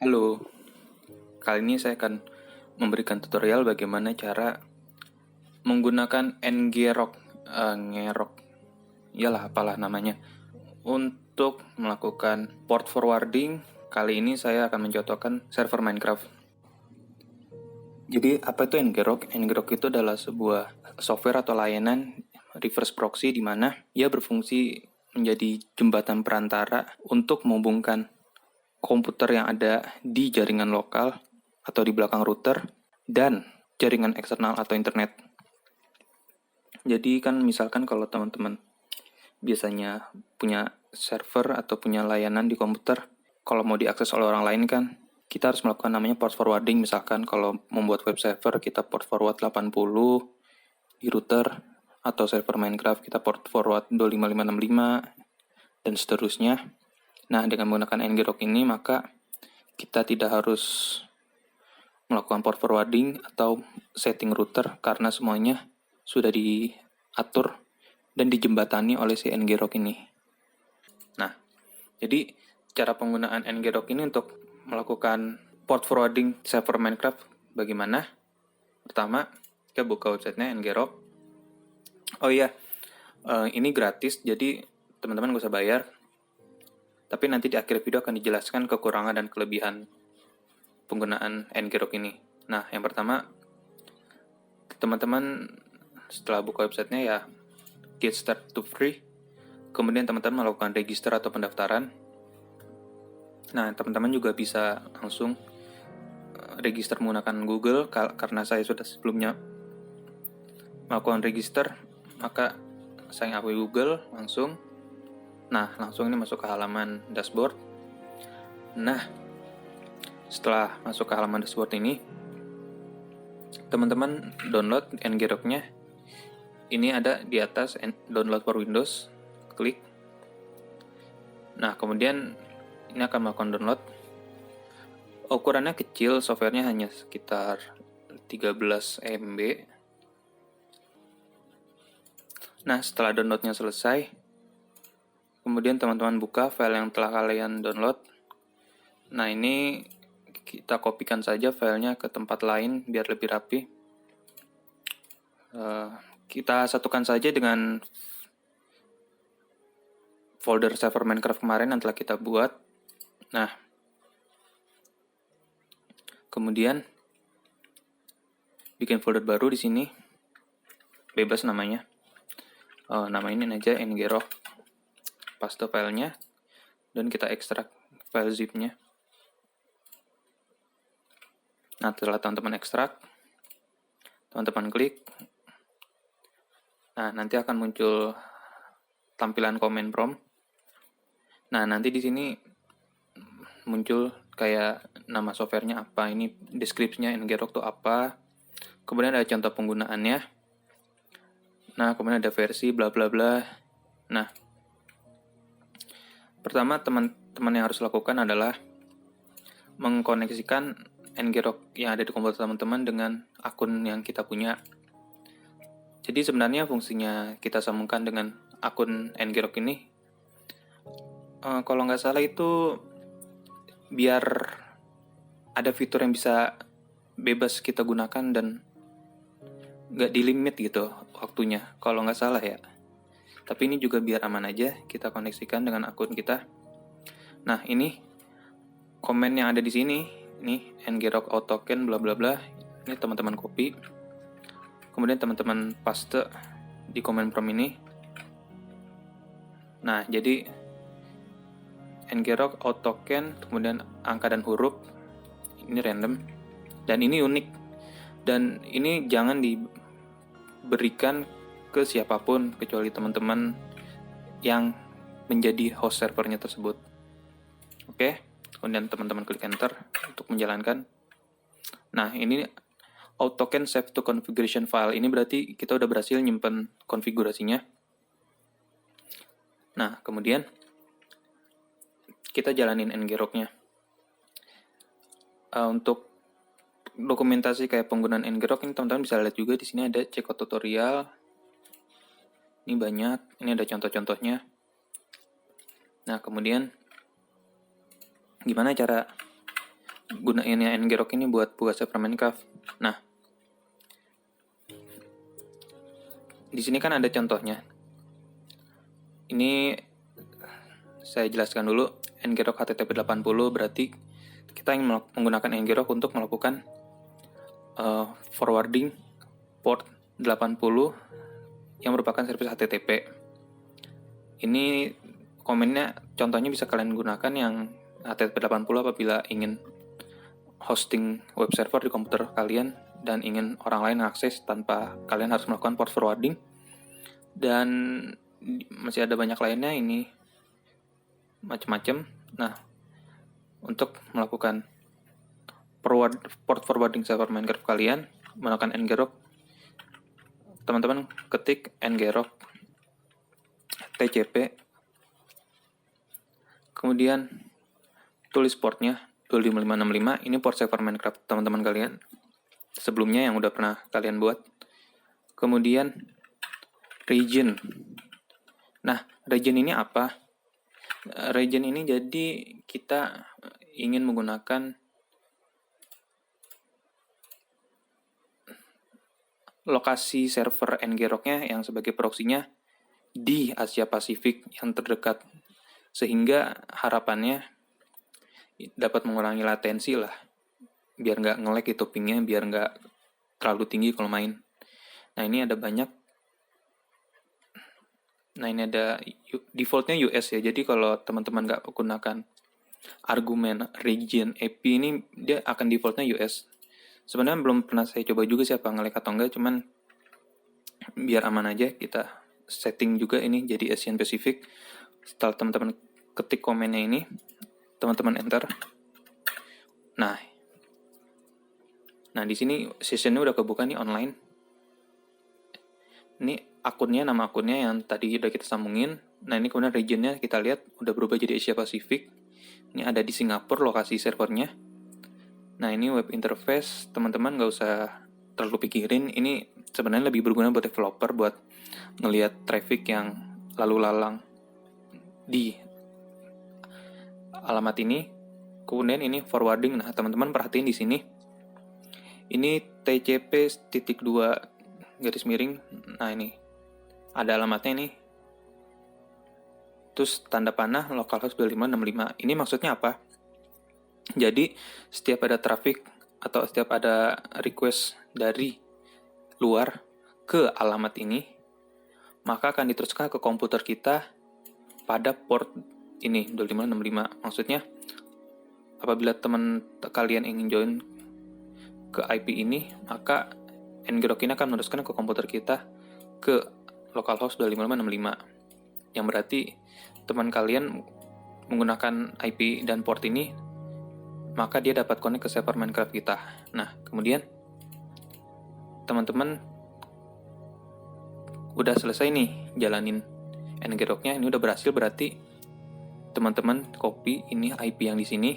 Halo, kali ini saya akan memberikan tutorial bagaimana cara menggunakan ngrok, ngerok, iyalah apalah namanya, untuk melakukan port forwarding. Kali ini saya akan mencontohkan server Minecraft. Jadi apa itu ngrok? Ngrok itu adalah sebuah software atau layanan reverse proxy di mana ia berfungsi menjadi jembatan perantara untuk menghubungkan komputer yang ada di jaringan lokal atau di belakang router dan jaringan eksternal atau internet. Jadi kan misalkan kalau teman-teman biasanya punya server atau punya layanan di komputer, kalau mau diakses oleh orang lain kan kita harus melakukan namanya port forwarding. Misalkan kalau membuat web server kita port forward 80 di router, atau server Minecraft kita port forward 25565 dan seterusnya. Nah, dengan menggunakan ngrok ini maka kita tidak harus melakukan port forwarding atau setting router karena semuanya sudah diatur dan dijembatani oleh si ngrok ini. Nah, jadi cara penggunaan ngrok ini untuk melakukan port forwarding server Minecraft bagaimana? Pertama, kita buka websitenya ngrok. Oh iya, ini gratis, jadi teman-teman gak usah bayar. Tapi nanti di akhir video akan dijelaskan kekurangan dan kelebihan penggunaan ngrok ini. Nah, yang pertama, teman-teman setelah buka websitenya ya get start to free. Kemudian teman-teman melakukan register atau pendaftaran. Nah, teman-teman juga bisa langsung register menggunakan Google. Karena saya sudah sebelumnya melakukan register, maka saya ngakui Google langsung. Nah, langsung ini masuk ke halaman dashboard. Nah, setelah masuk ke halaman dashboard ini, teman-teman download ngroknya. Ini ada di atas download for Windows. Klik. Nah, kemudian ini akan melakukan download. Ukurannya kecil, softwarenya hanya sekitar 13 MB. Nah, setelah downloadnya selesai, kemudian teman-teman buka file yang telah kalian download. Nah, ini kita kopikan saja filenya ke tempat lain biar lebih rapi. Kita satukan saja dengan folder server Minecraft kemarin yang telah kita buat. Nah, kemudian bikin folder baru di sini, bebas namanya. Nama ini aja ngrok. Paste filenya dan kita ekstrak file zip-nya. Nah, setelah teman-teman ekstrak, teman-teman klik. Nah, nanti akan muncul tampilan command prompt. Nah, nanti di sini muncul kayak nama softwarenya apa, ini deskripsinya ngrok itu apa. Kemudian ada contoh penggunaannya. Nah, kemudian ada versi bla bla bla. Nah, pertama teman-teman yang harus lakukan adalah mengkoneksikan ngrok yang ada di komputer teman-teman dengan akun yang kita punya. Jadi sebenarnya fungsinya kita sambungkan dengan akun ngrok ini, kalau nggak salah itu biar ada fitur yang bisa bebas kita gunakan dan nggak dilimit gitu waktunya, kalau nggak salah ya. Tapi ini juga biar aman aja, kita koneksikan dengan akun kita. Nah, ini komen yang ada di sini, ini ngrok out token bla bla bla. Ini teman-teman copy. Kemudian teman-teman paste di command prompt ini. Nah, jadi ngrok out token, kemudian angka dan huruf. Ini random. Dan ini unik. Dan ini jangan diberikan ke siapapun kecuali teman-teman yang menjadi host servernya tersebut. Oke, kemudian teman-teman klik enter untuk menjalankan. Nah, ini out token save to configuration file. Ini berarti kita udah berhasil nyimpen konfigurasinya. Nah, kemudian kita jalanin ngroknya. Untuk dokumentasi kayak penggunaan ngrok ini teman-teman bisa lihat juga di sini ada checkout tutorial. Ini banyak, ini ada contoh-contohnya. Nah, kemudian gimana cara gunainnya ngrok ini buat buka server Minecraft. Nah, di sini kan ada contohnya. Ini saya jelaskan dulu. Ngrok HTTP 80 berarti kita ingin menggunakan ngrok untuk melakukan forwarding port 80 yang merupakan service HTTP. Ini komennya contohnya bisa kalian gunakan yang HTTP 80 apabila ingin hosting web server di komputer kalian dan ingin orang lain akses tanpa kalian harus melakukan port forwarding. Dan masih ada banyak lainnya, ini macam-macam. Nah, untuk melakukan port forwarding server Minecraft kalian menggunakan ngrok, teman-teman ketik ngrok tcp, kemudian tulis portnya 25565. Ini port server Minecraft teman-teman kalian sebelumnya yang udah pernah kalian buat. Kemudian region. Nah, region ini apa? Region ini jadi kita ingin menggunakan lokasi server ngrok-nya yang sebagai proxy-nya di Asia Pasifik yang terdekat, sehingga harapannya dapat mengurangi latensi lah, biar nggak nge-lag itu pingnya, biar nggak terlalu tinggi kalau main. Nah, ini ada banyak. Nah, ini ada defaultnya US ya, jadi kalau teman-teman nggak gunakan argumen region AP ini, dia akan defaultnya US. Sebenarnya belum pernah saya coba juga siapa nge-lag atau enggak, cuman biar aman aja kita setting juga ini jadi Asian Pacific. Setelah teman-teman ketik komennya ini, teman-teman enter. Nah di sini sessionnya udah kebuka nih online. Ini akunnya, nama akunnya yang tadi udah kita sambungin. Nah, ini kemudian regionnya kita lihat udah berubah jadi Asia Pasifik. Ini ada di Singapura lokasi servernya. Nah, ini web interface, teman-teman nggak usah terlalu pikirin. Ini sebenarnya lebih berguna buat developer, buat ngelihat traffic yang lalu lalang di alamat ini. Kemudian ini forwarding. Nah, teman-teman perhatiin di sini. Ini TCP:2 garis miring. Nah, ini ada alamatnya ini. Terus tanda panah localhost 2565. Ini maksudnya apa? Jadi setiap ada traffic atau setiap ada request dari luar ke alamat ini, maka akan diteruskan ke komputer kita pada port ini 2565. Maksudnya apabila teman kalian ingin join ke IP ini, maka ngrok ini akan meneruskan ke komputer kita ke localhost 25565. Yang berarti teman kalian menggunakan IP dan port ini, maka dia dapat connect ke server Minecraft kita. Nah, kemudian teman-teman udah selesai nih jalanin ngrok-nya, ini udah berhasil, berarti teman-teman copy ini IP yang di sini.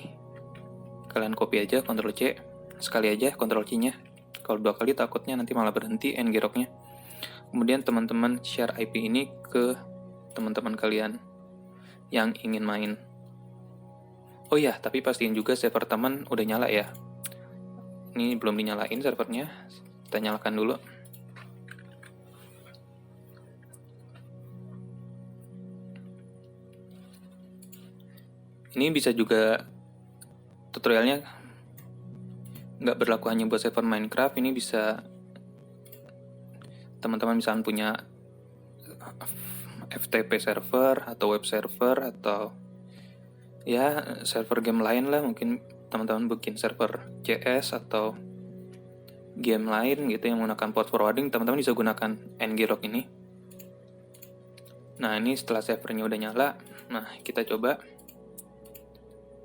Kalian copy aja, Ctrl C, sekali aja Ctrl C-nya. Kalau 2 kali takutnya nanti malah berhenti ngrok-nya. Kemudian teman-teman share IP ini ke teman-teman kalian yang ingin main. Oh iya, tapi pastiin juga server teman udah nyala ya. Ini belum dinyalain servernya. Kita nyalakan dulu. Ini bisa juga tutorialnya nggak berlaku hanya buat server Minecraft. Ini bisa teman-teman misalnya punya FTP server atau web server atau ya server game lain lah. Mungkin teman-teman bikin server CS atau game lain gitu yang menggunakan port forwarding, teman-teman bisa gunakan ngrok ini. Nah, ini setelah servernya udah nyala, nah kita coba.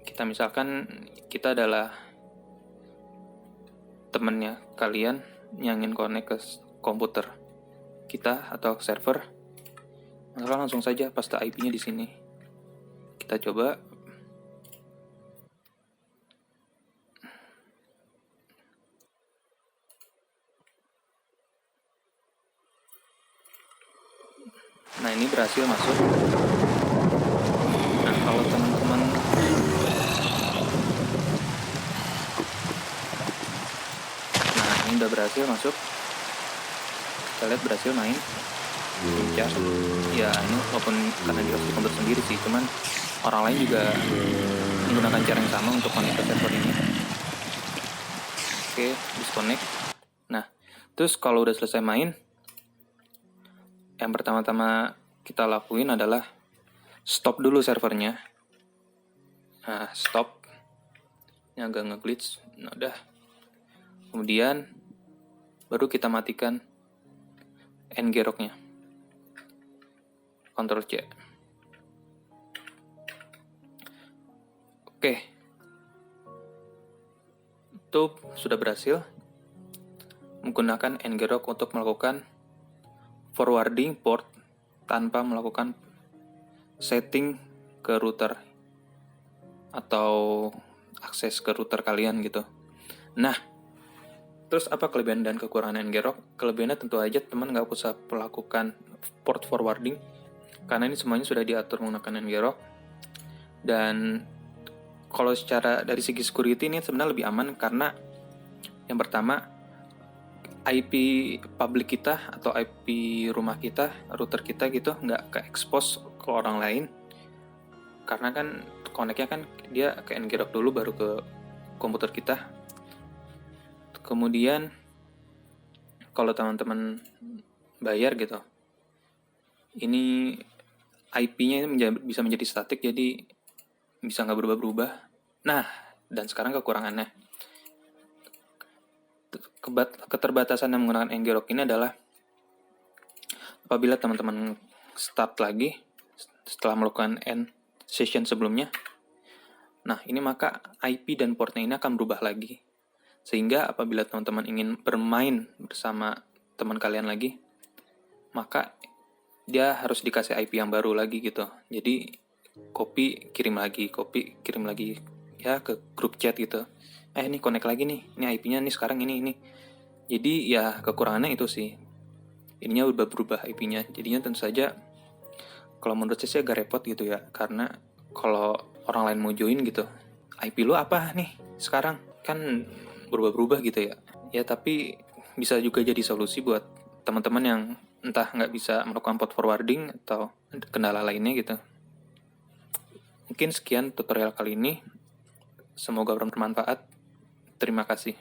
Kita misalkan kita adalah temennya kalian yang ingin connect ke komputer kita atau server, maka langsung saja paste IP-nya di sini. Kita coba. Nah, ini berhasil masuk. Nah, kalau teman-teman udah berhasil masuk. Kita lihat berhasil main. Lincah. Ya ini walaupun karena di host di komputer sendiri sih, cuman orang lain juga menggunakan cara yang sama untuk connect ke server ini. Oke, disconnect. Nah, terus kalau udah selesai main, yang pertama-tama kita lakuin adalah stop dulu servernya. Nah, stop. Ini agak nge-glitch. Nah, udah. Kemudian baru kita matikan ngrok-nya. Ctrl C. Oke. Itu sudah berhasil menggunakan ngrok untuk melakukan forwarding port tanpa melakukan setting ke router atau akses ke router kalian gitu. Nah, terus apa kelebihan dan kekurangan ngrok? Kelebihannya tentu aja teman nggak usah melakukan port forwarding karena ini semuanya sudah diatur menggunakan ngrok. Dan kalau secara dari segi security ini sebenarnya lebih aman karena yang pertama IP public kita atau IP rumah kita, router kita gitu nggak ke-expose ke orang lain karena kan connect-nya kan dia ke ngrok dulu baru ke komputer kita. Kemudian kalau teman-teman bayar gitu, ini IP-nya bisa menjadi statik jadi bisa nggak berubah-berubah. Nah, dan sekarang kekurangannya. Keterbatasan yang menggunakan ngrok ini adalah apabila teman-teman start lagi setelah melakukan end session sebelumnya. Nah, ini maka IP dan portnya ini akan berubah lagi. Sehingga apabila teman-teman ingin bermain bersama teman kalian lagi, maka dia harus dikasih IP yang baru lagi gitu. Jadi copy kirim lagi ya ke grup chat gitu. Ini connect lagi nih. Ini IP-nya nih sekarang ini. Jadi ya kekurangannya itu sih. Ininya udah berubah IP-nya. Jadinya tentu saja kalau menurut saya sih agak repot gitu ya. Karena kalau orang lain mau join gitu, IP lu apa nih sekarang? Kan berubah-berubah gitu ya. Ya tapi bisa juga jadi solusi buat teman-teman yang entah nggak bisa melakukan port forwarding atau kendala lainnya gitu. Mungkin sekian tutorial kali ini. Semoga bermanfaat. Terima kasih.